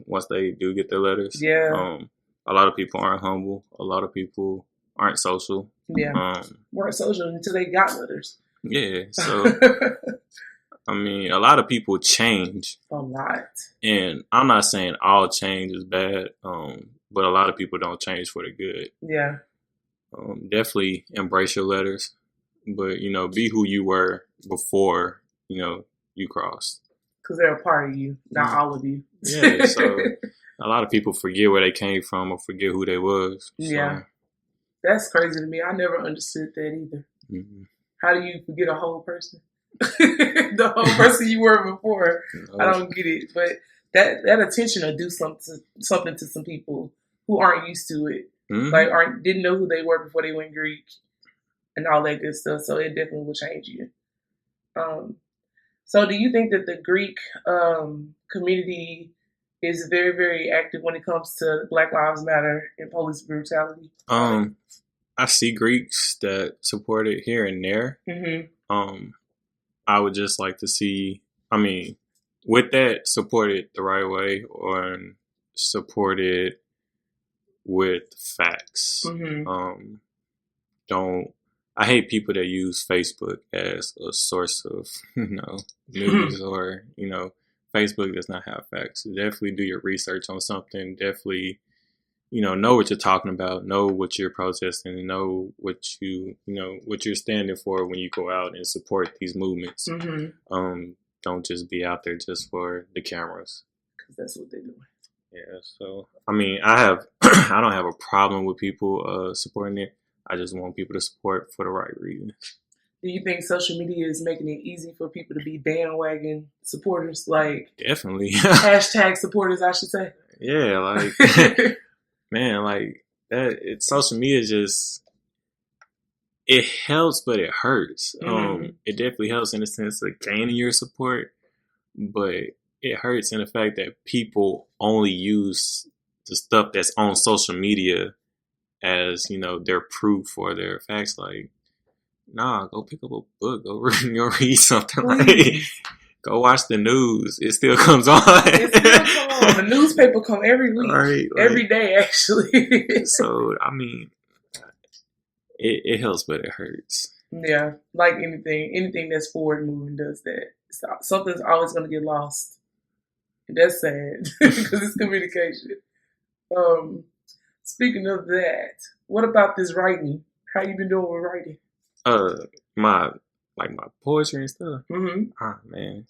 once they do get their letters. Yeah. A lot of people aren't humble. A lot of people aren't social. Yeah. Weren't social until they got letters. Yeah. So, I mean, a lot of people change. A lot. And I'm not saying all change is bad, but a lot of people don't change for the good. Yeah. Definitely embrace your letters, but, be who you were before, you crossed. Because they're a part of you, not all of you. Yeah, so a lot of people forget where they came from or forget who they was. So. Yeah. That's crazy to me. I never understood that either. Mm-hmm. How do you forget a whole person? The whole person you were before. I don't get it. But that attention will do something to some people who aren't used to it. Mm-hmm. Like didn't know who they were before they went Greek and all that good stuff. So it definitely will change you. So do you think that the Greek community is very, very active when it comes to Black Lives Matter and police brutality? I see Greeks that support it here and there. Mm-hmm. I would just like to see, with that, support it the right way or support it with facts. Mm-hmm. I hate people that use Facebook as a source of, news or, Facebook does not have facts. Definitely do your research on something. Definitely, know what you're talking about, know what you're protesting, know what what you're standing for when you go out and support these movements. Mm-hmm. Don't just be out there just for the cameras. Because that's what they're doing. Yeah, so, I don't have a problem with people supporting it. I just want people to support for the right reasons. Do you think social media is making it easy for people to be bandwagon supporters? Like, definitely. Hashtag supporters, I should say. Yeah, like, man, like, social media just, it helps, but it hurts. Mm-hmm. It definitely helps in the sense of gaining your support, but it hurts in the fact that people only use the stuff that's on social media as, their proof or their facts. Like, nah, go pick up a book, go read something. Like, go watch the news. It still comes on. It still comes on. The newspaper come every week. Right, every day, actually. So, it helps, but it hurts. Yeah, like anything that's forward moving does that. Something's always going to get lost. And that's sad because it's communication. Speaking of that, what about this writing? How you been doing with writing? My poetry and stuff. Mm-hmm. Oh man,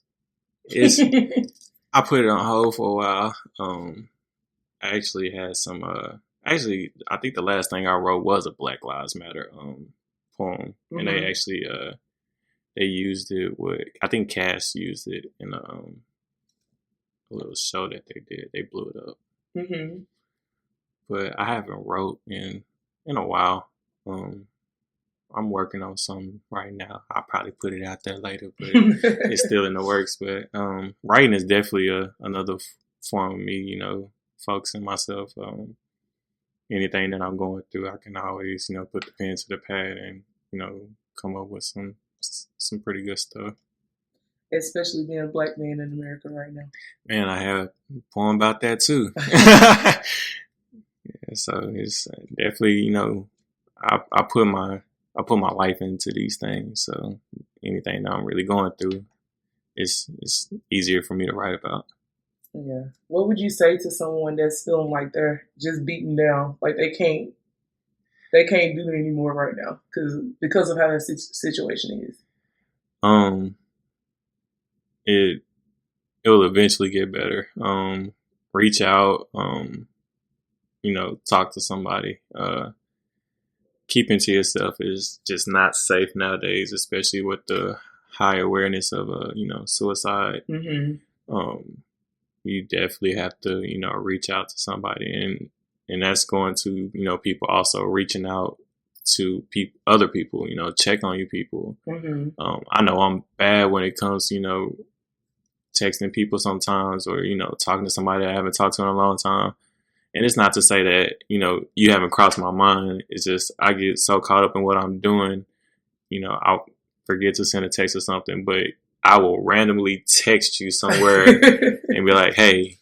I put it on hold for a while. I actually had some. I think the last thing I wrote was a Black Lives Matter poem, and they actually they used it with. I think Cass used it in a little show that they did. They blew it up. Mm-hmm. But I haven't wrote in a while. I'm working on something right now. I'll probably put it out there later, but it's still in the works. But writing is definitely another form of me, focusing myself. Anything that I'm going through, I can always, put the pen to the pad and, come up with some pretty good stuff. especially being a black man in America right now. Man, I have a poem about that too. So it's definitely, I put my life into these things. So anything that I'm really going through, it's easier for me to write about. Yeah. What would you say to someone that's feeling like they're just beaten down, like they can't do it anymore right now because of how that situation is? It will eventually get better. Reach out. Talk to somebody. Keeping to yourself is just not safe nowadays, especially with the high awareness of suicide. Mm-hmm. You definitely have to reach out to somebody, and that's going to people also reaching out to other people, check on you people. Mm-hmm. I know I'm bad when it comes to texting people sometimes, or talking to somebody I haven't talked to in a long time. And it's not to say that, you haven't crossed my mind. It's just I get so caught up in what I'm doing, I'll forget to send a text or something, but I will randomly text you somewhere and be like, hey,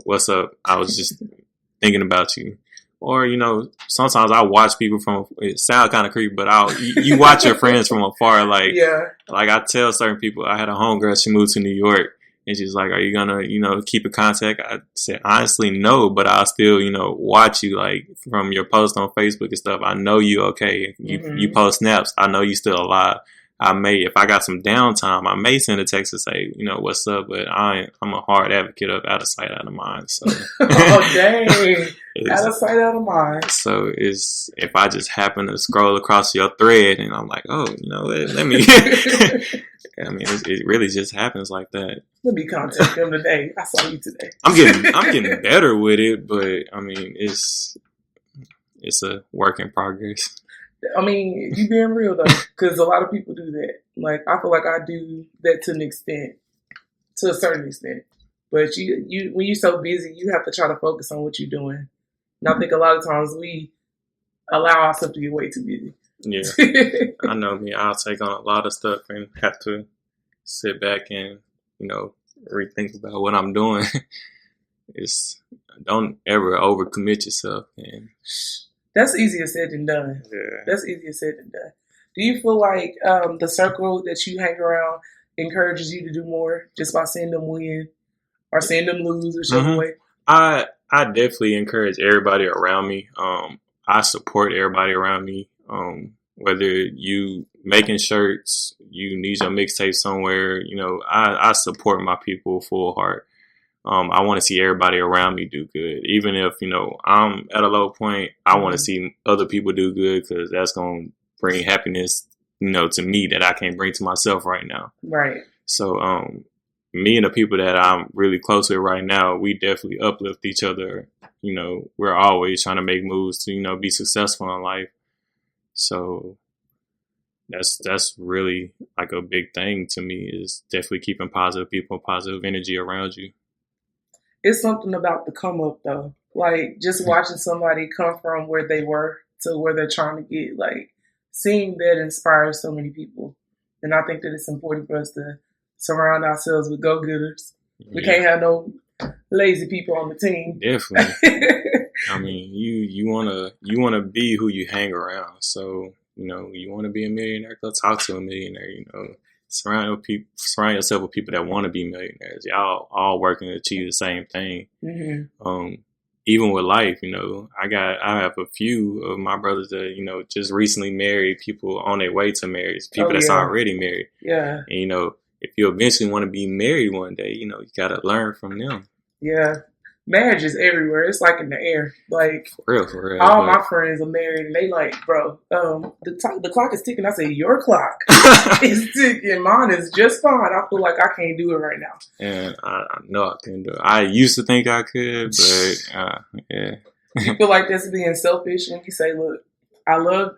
what's up? I was just thinking about you. Or, sometimes I watch people it sounds kind of creepy, but you watch your friends from afar. Like, yeah. Like I tell certain people, I had a homegirl, she moved to New York. And she's like, are you going to, keep in contact? I said, honestly, no, but I'll still, watch you, like, from your post on Facebook and stuff. I know you okay. You post snaps. I know you still alive. If I got some downtime, I may send a text and say, what's up? But I'm a hard advocate of out of sight, out of mind. So, oh, dang. Out of sight, out of mind. So if I just happen to scroll across your thread and I'm like, oh, let me, I mean, it really just happens like that. Let me contact them today. I saw you today. I'm getting better with it, but I mean, it's a work in progress. I mean, you being real though, because a lot of people do that. Like, I feel like I do that to a certain extent. But you when you're so busy, you have to try to focus on what you're doing. And I think a lot of times we allow ourselves to get way too busy. Yeah, I know me. I'll take on a lot of stuff and have to sit back and rethink about what I'm doing. Don't ever overcommit yourself, man. That's easier said than done. Yeah. That's easier said than done. Do you feel like the circle that you hang around encourages you to do more just by seeing them win or seeing them lose, whichever way? I definitely encourage everybody around me. I support everybody around me. Whether you making shirts, you need your mixtape somewhere, I support my people full heart. I want to see everybody around me do good. Even if, I'm at a low point, I want to see other people do good because that's going to bring happiness, to me that I can't bring to myself right now. Right. So, me and the people that I'm really close with right now, we definitely uplift each other. We're always trying to make moves to, be successful in life. So that's really like a big thing to me is definitely keeping positive people, positive energy around you. It's something about the come up though. Like just watching somebody come from where they were to where they're trying to get, like seeing that inspires so many people. And I think that it's important for us to surround ourselves with go-getters. We can't have no lazy people on the team. Definitely. I mean, you wanna be who you hang around. So, you want to be a millionaire, go talk to a millionaire, surround yourself with people that want to be millionaires. Y'all all working to achieve the same thing. Mm-hmm. Even with life, I have a few of my brothers that, just recently married, people on their way to marriage, people that's already married. Yeah. And, if you eventually want to be married one day, you got to learn from them. Yeah. Marriage is everywhere. It's like in the air. Like for real. All my friends are married, and they like, bro, the clock is ticking. I say, your clock is ticking. Mine is just fine. I feel like I can't do it right now. And I know I can do it. I used to think I could, but yeah. You feel like that's being selfish when you say, look, I love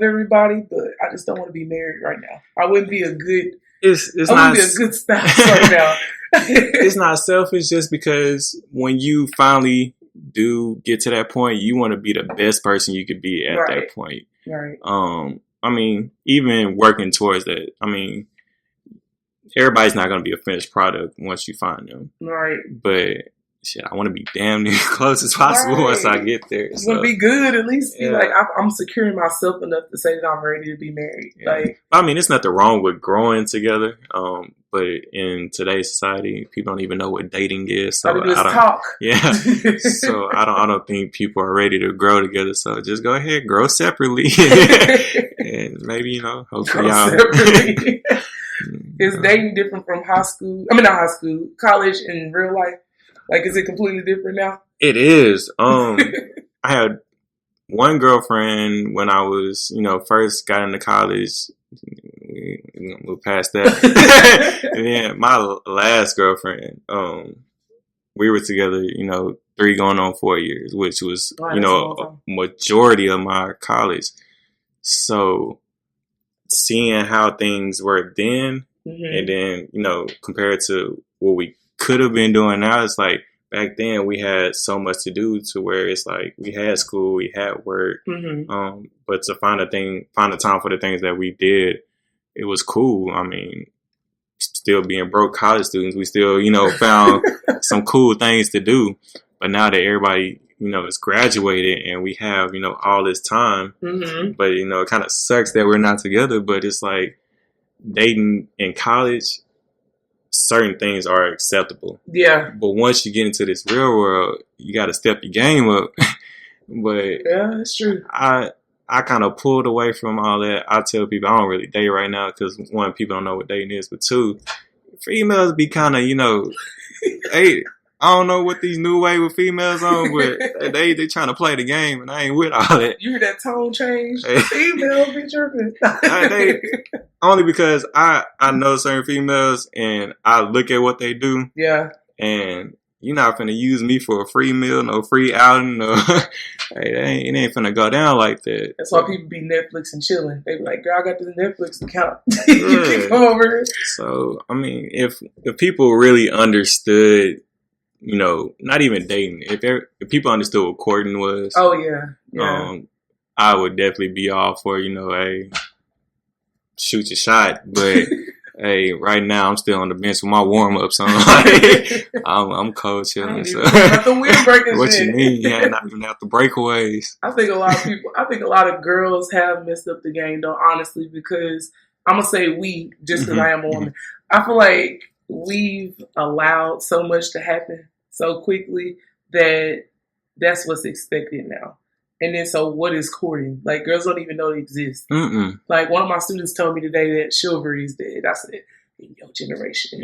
everybody, but I just don't want to be married right now. I wouldn't be a good. It's I not wouldn't be a good spouse right now. It's not selfish just because when you finally do get to that point, you want to be the best person you could be at that point. Right. I mean, even working towards that, I mean, everybody's not going to be a finished product once you find them. Right. But shit, I want to be damn near close as possible once I get there. You want to be good, at least be like, I'm securing myself enough to say that I'm ready to be married. Yeah. Like, I mean, it's nothing wrong with growing together. But in today's society, people don't even know what dating is. So I don't talk. Yeah. So I don't think people are ready to grow together. So just go ahead, grow separately, and maybe hopefully separately. Is dating different from high school? I mean, not high school, college, and real life. Like, is it completely different now? It is. I had one girlfriend when I was, first got into college. We'll move past that. And then my last girlfriend, we were together, 3 going on 4 years, which was, a majority of my college. So seeing how things were then, and then, compared to what we could have been doing now, it's like back then we had so much to do to where it's like we had school, we had work, but to find a time for the things that we did, it was cool. I mean, still being broke college students, we still, found some cool things to do. But now that everybody, is graduated and we have, all this time, but, it kind of sucks that we're not together. But it's like dating in college, certain things are acceptable. Yeah. But once you get into this real world, you got to step your game up. But yeah, that's true. I kind of pulled away from all that. I tell people I don't really date right now because, one, people don't know what dating is. But 2, females be kind of, hey, I don't know what these new wave of females on, but they trying to play the game, and I ain't with all that. You hear that tone change? Females be tripping. Only because I know certain females, and I look at what they do. Yeah. And you're not finna use me for a free meal, no free outing, no. Hey, it ain't finna go down like that. That's why people be Netflix and chilling. They be like, girl, I got this Netflix account. You can come over. So, I mean, if people really understood, not even dating, if people understood what courting was. Oh, yeah. I would definitely be all for, hey, shoot your shot. But, hey, right now I'm still on the bench with my warm-ups on. I'm cold chilling. So. The wind breaking what shit. You mean? Yeah, not even after breakaways. I think a lot of girls have messed up the game, though, honestly, because I'm going to say we, just because I am a woman. I feel like we've allowed so much to happen so quickly that that's what's expected now. And then, so what is courting? Like, girls don't even know it exists. Like, one of my students told me today that chivalry is dead. I said, in your generation.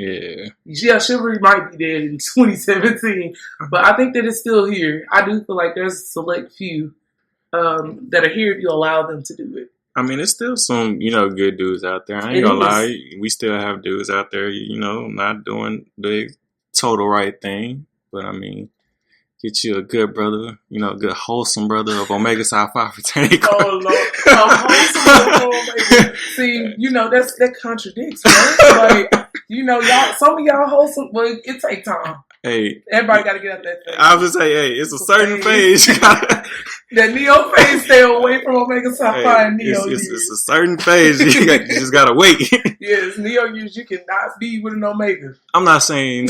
Yeah, chivalry might be dead in 2017, but I think that it's still here. I do feel like there's a select few that are here if you allow them to do it. I mean, there's still some, good dudes out there. I ain't gonna lie. We still have dudes out there, not doing the total right thing. But, I mean, get you a good brother, good wholesome brother of Omega Psi Phi Fraternity. Oh, Lord. Wholesome Omega. See, that contradicts, right? Like, y'all, some of y'all wholesome, but it take time. Hey, everybody got to get out that phase. I was gonna say, hey, it's a certain phase. That Neo phase, stay away from Omega Psi Phi and Neo years. It's a certain phase. You just gotta wait. Yes, Neo years, you cannot be with an Omega. I'm not saying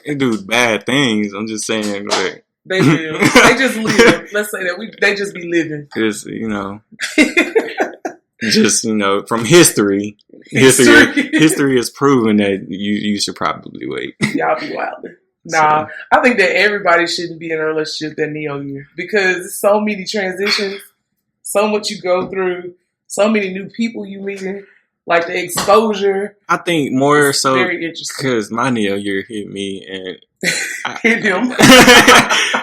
they do bad things. I'm just saying like they live. They just live. Let's say that they just be living. Just just from history has proven that you should probably wait. Y'all be wilder. Nah, so. I think that everybody shouldn't be in a relationship that Neo year because so many transitions, so much you go through, so many new people you meeting, like the exposure. I think more so very interesting because my Neo year hit me and hit him.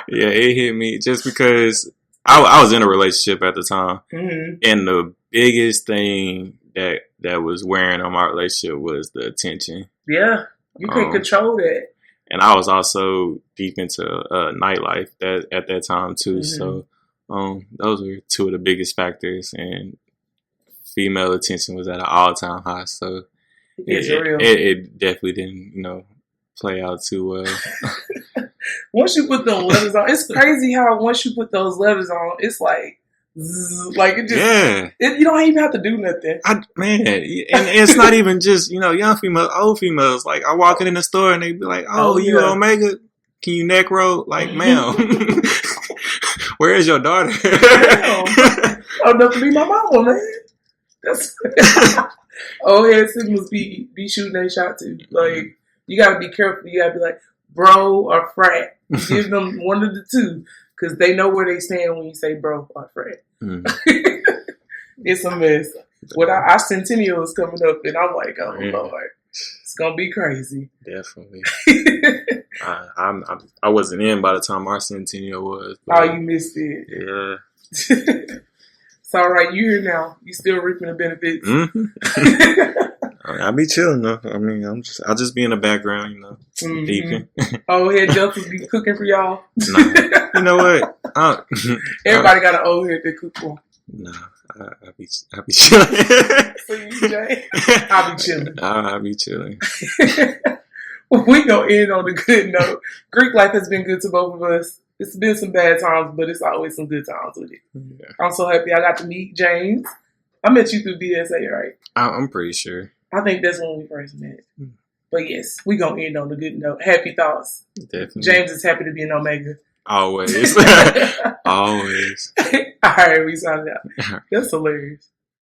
Yeah, it hit me just because I was in a relationship at the time, and the biggest thing that was wearing on my relationship was the attention. Yeah, you couldn't control that. And I was also deep into nightlife at that time too. So those were 2 of the biggest factors. And female attention was at an all-time high. So it definitely didn't, play out too well. Once you put those letters on, it's crazy how once you put those letters on, it's like Like it just, you don't even have to do nothing. And it's not even just young females, old females. Like I walk in the store and they be like, "Oh, you Omega? Can you neck roll?" Like, ma'am, where is your daughter? I'll never be my mama, man. That's old head siblings be shooting their shot too. Like you gotta be careful. You gotta be like bro or frat. Give them one of the two. Because they know where they stand when you say bro or frat. It's a mess. Our centennial is coming up, and I'm like, oh, Lord. It's going to be crazy. Definitely. I wasn't in by the time our centennial was. Oh, you missed it. Yeah. It's all right. You here now. You still reaping the benefits. I'll be chilling though. I mean, I'll just be in the background, peeping. Old head Justin be cooking for y'all. Nah. You know what? Everybody got an old head to cook for. Nah, I'll be chilling. So you, Jay? I'll be chilling. I'll be chilling. We gonna end on a good note. Greek life has been good to both of us. It's been some bad times, but it's always some good times with it. Yeah. I'm so happy I got to meet James. I met you through BSA, right? I'm pretty sure. I think that's when we first met. But yes, we gonna end on a good note. Happy thoughts. Definitely. James is happy to be an Omega. Always. Always. All right, we signed out. That's hilarious.